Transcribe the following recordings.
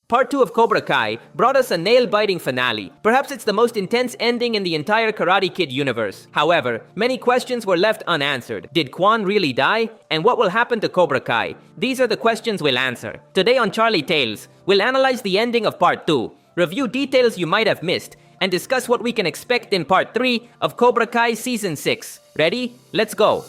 Part 2 of Cobra Kai brought us a nail-biting finale. Perhaps it's the most intense ending in the entire Karate Kid universe. However, many questions were left unanswered. Did Quan really die? And what will happen to Cobra Kai? These are the questions we'll answer. Today on Charlietales, we'll analyze the ending of Part 2, review details you might have missed, and discuss what we can expect in Part 3 of Cobra Kai Season 6. Ready? Let's go!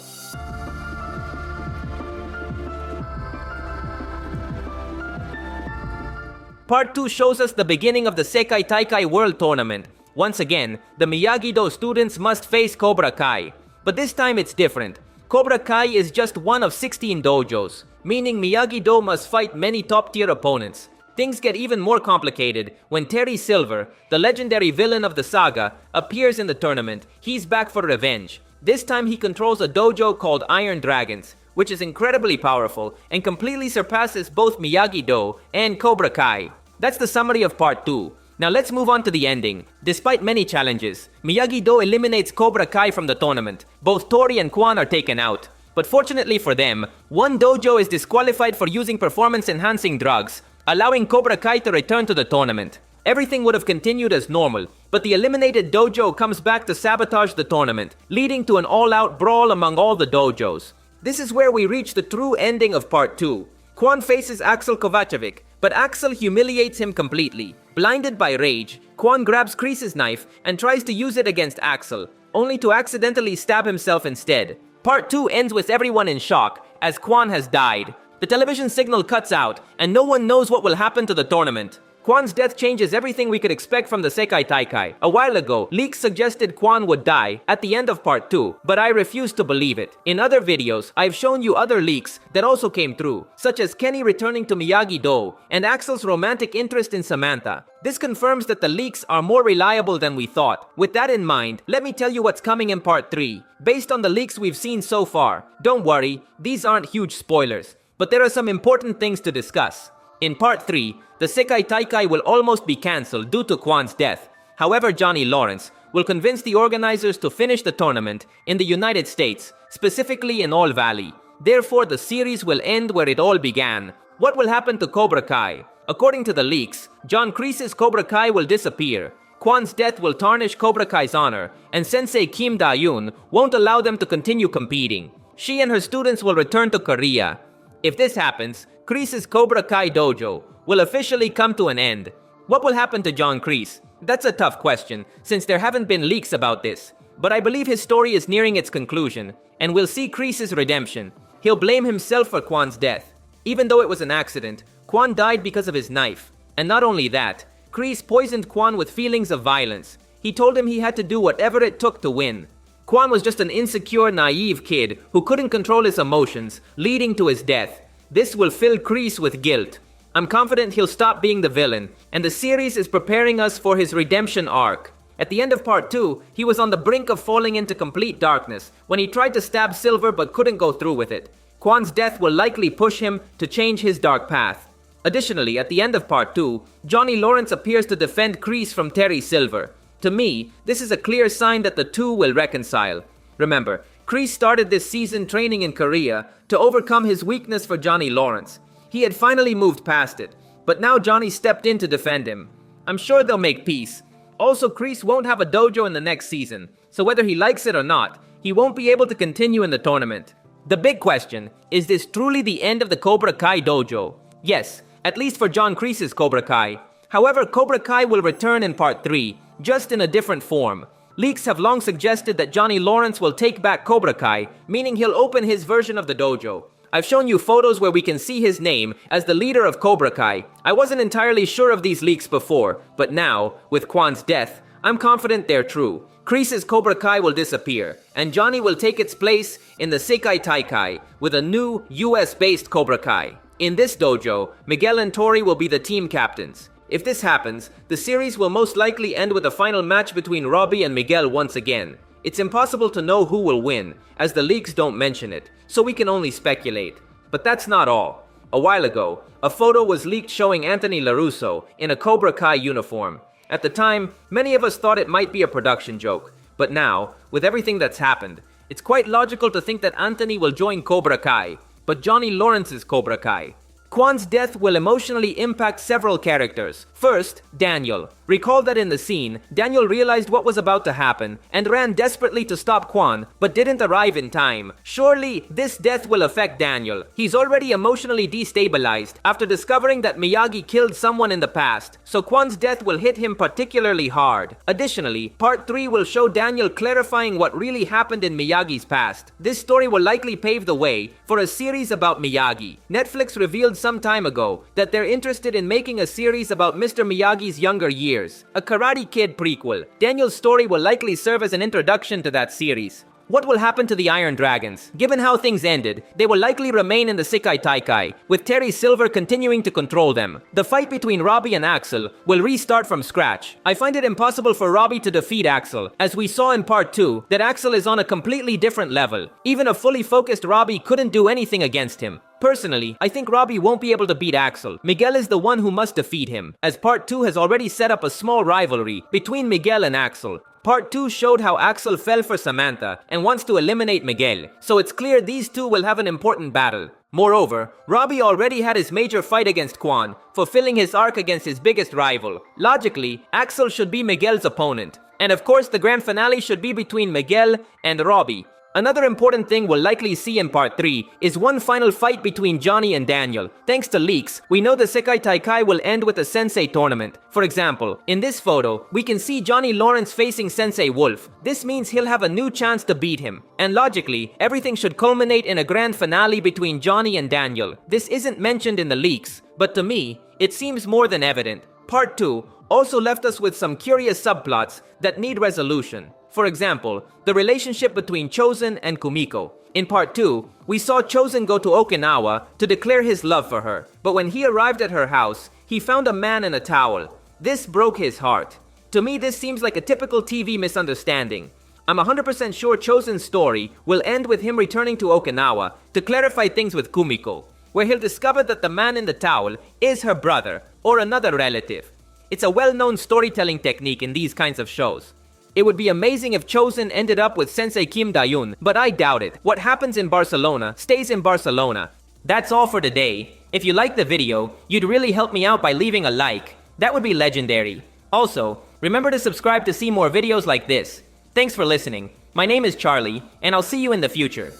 Part 2 shows us the beginning of the Sekai Taikai World Tournament. Once again, the Miyagi-Do students must face Cobra Kai. But this time it's different. Cobra Kai is just one of 16 dojos, meaning Miyagi-Do must fight many top-tier opponents. Things get even more complicated when Terry Silver, the legendary villain of the saga, appears in the tournament. He's back for revenge. This time he controls a dojo called Iron Dragons, which is incredibly powerful and completely surpasses both Miyagi-Do and Cobra Kai. That's the summary of Part 2. Now let's move on to the ending. Despite many challenges, Miyagi-Do eliminates Cobra Kai from the tournament. Both Tori and Quan are taken out. But fortunately for them, one dojo is disqualified for using performance-enhancing drugs, allowing Cobra Kai to return to the tournament. Everything would have continued as normal, but the eliminated dojo comes back to sabotage the tournament, leading to an all-out brawl among all the dojos. This is where we reach the true ending of Part 2. Quan faces Axel Kovacevic, but Axel humiliates him completely. Blinded by rage, Quan grabs Kreese's knife and tries to use it against Axel, only to accidentally stab himself instead. Part 2 ends with everyone in shock, as Quan has died. The television signal cuts out, and no one knows what will happen to the tournament. Quan's death changes everything we could expect from the Sekai Taikai. A while ago, leaks suggested Quan would die at the end of Part 2, but I refuse to believe it. In other videos, I've shown you other leaks that also came true, such as Kenny returning to Miyagi-Do and Axel's romantic interest in Samantha. This confirms that the leaks are more reliable than we thought. With that in mind, let me tell you what's coming in Part 3. Based on the leaks we've seen so far, don't worry, these aren't huge spoilers, but there are some important things to discuss. In Part 3, the Sekai Taikai will almost be cancelled due to Quan's death. However, Johnny Lawrence will convince the organizers to finish the tournament in the United States, specifically in All Valley. Therefore, the series will end where it all began. What will happen to Cobra Kai? According to the leaks, John Kreese's Cobra Kai will disappear. Quan's death will tarnish Cobra Kai's honor, and Sensei Kim Da-yoon won't allow them to continue competing. She and her students will return to Korea. If this happens, Kreese's Cobra Kai dojo will officially come to an end. What will happen to John Kreese? That's a tough question, since there haven't been leaks about this. But I believe his story is nearing its conclusion, and we'll see Kreese's redemption. He'll blame himself for Quan's death. Even though it was an accident, Quan died because of his knife. And not only that, Kreese poisoned Quan with feelings of violence. He told him he had to do whatever it took to win. Quan was just an insecure, naive kid who couldn't control his emotions, leading to his death. This will fill Kreese with guilt. I'm confident he'll stop being the villain, and the series is preparing us for his redemption arc. At the end of Part 2, he was on the brink of falling into complete darkness when he tried to stab Silver but couldn't go through with it. Quan's death will likely push him to change his dark path. Additionally, at the end of Part 2, Johnny Lawrence appears to defend Kreese from Terry Silver. To me, this is a clear sign that the two will reconcile. Remember, Kreese started this season training in Korea to overcome his weakness for Johnny Lawrence. He had finally moved past it, but now Johnny stepped in to defend him. I'm sure they'll make peace. Also, Kreese won't have a dojo in the next season, so whether he likes it or not, he won't be able to continue in the tournament. The big question, is this truly the end of the Cobra Kai dojo? Yes, at least for John Kreese's Cobra Kai. However, Cobra Kai will return in Part 3, just in a different form. Leaks have long suggested that Johnny Lawrence will take back Cobra Kai, meaning he'll open his version of the dojo. I've shown you photos where we can see his name as the leader of Cobra Kai. I wasn't entirely sure of these leaks before, but now, with Quan's death, I'm confident they're true. Kreese's Cobra Kai will disappear, and Johnny will take its place in the Sekai Taikai with a new US-based Cobra Kai. In this dojo, Miguel and Tori will be the team captains. If this happens, the series will most likely end with a final match between Robbie and Miguel once again. It's impossible to know who will win, as the leaks don't mention it, so we can only speculate. But that's not all. A while ago, a photo was leaked showing Anthony LaRusso in a Cobra Kai uniform. At the time, many of us thought it might be a production joke, but now, with everything that's happened, it's quite logical to think that Anthony will join Cobra Kai, but Johnny Lawrence's Cobra Kai. Kwan's death will emotionally impact several characters. First, Daniel. Recall that in the scene, Daniel realized what was about to happen and ran desperately to stop Kwan, but didn't arrive in time. Surely, this death will affect Daniel. He's already emotionally destabilized after discovering that Miyagi killed someone in the past, so Kwan's death will hit him particularly hard. Additionally, Part 3 will show Daniel clarifying what really happened in Miyagi's past. This story will likely pave the way for a series about Miyagi. Netflix revealed some time ago that they're interested in making a series about Mr. Miyagi's younger years, a Karate Kid prequel. Daniel's story will likely serve as an introduction to that series. What will happen to the Iron Dragons? Given how things ended, they will likely remain in the Sekai Taikai, with Terry Silver continuing to control them. The fight between Robbie and Axel will restart from scratch. I find it impossible for Robbie to defeat Axel, as we saw in Part 2 that Axel is on a completely different level. Even a fully focused Robbie couldn't do anything against him. Personally, I think Robbie won't be able to beat Axel. Miguel is the one who must defeat him, as Part 2 has already set up a small rivalry between Miguel and Axel. Part 2 showed how Axel fell for Samantha and wants to eliminate Miguel, so it's clear these two will have an important battle. Moreover, Robbie already had his major fight against Kwan, fulfilling his arc against his biggest rival. Logically, Axel should be Miguel's opponent. And of course, the grand finale should be between Miguel and Robbie. Another important thing we'll likely see in Part 3 is one final fight between Johnny and Daniel. Thanks to leaks, we know the Sekai Taikai will end with a Sensei tournament. For example, in this photo, we can see Johnny Lawrence facing Sensei Wolf. This means he'll have a new chance to beat him. And logically, everything should culminate in a grand finale between Johnny and Daniel. This isn't mentioned in the leaks, but to me, it seems more than evident. Part 2 also left us with some curious subplots that need resolution. For example, the relationship between Chosen and Kumiko. In Part 2, we saw Chosen go to Okinawa to declare his love for her, but when he arrived at her house, he found a man in a towel. This broke his heart. To me, this seems like a typical TV misunderstanding. I'm 100% sure Chosen's story will end with him returning to Okinawa to clarify things with Kumiko, where he'll discover that the man in the towel is her brother or another relative. It's a well-known storytelling technique in these kinds of shows. It would be amazing if Chosen ended up with Sensei Kim Da-yoon, but I doubt it. What happens in Barcelona stays in Barcelona. That's all for today. If you liked the video, you'd really help me out by leaving a like. That would be legendary. Also, remember to subscribe to see more videos like this. Thanks for listening. My name is Charlie, and I'll see you in the future.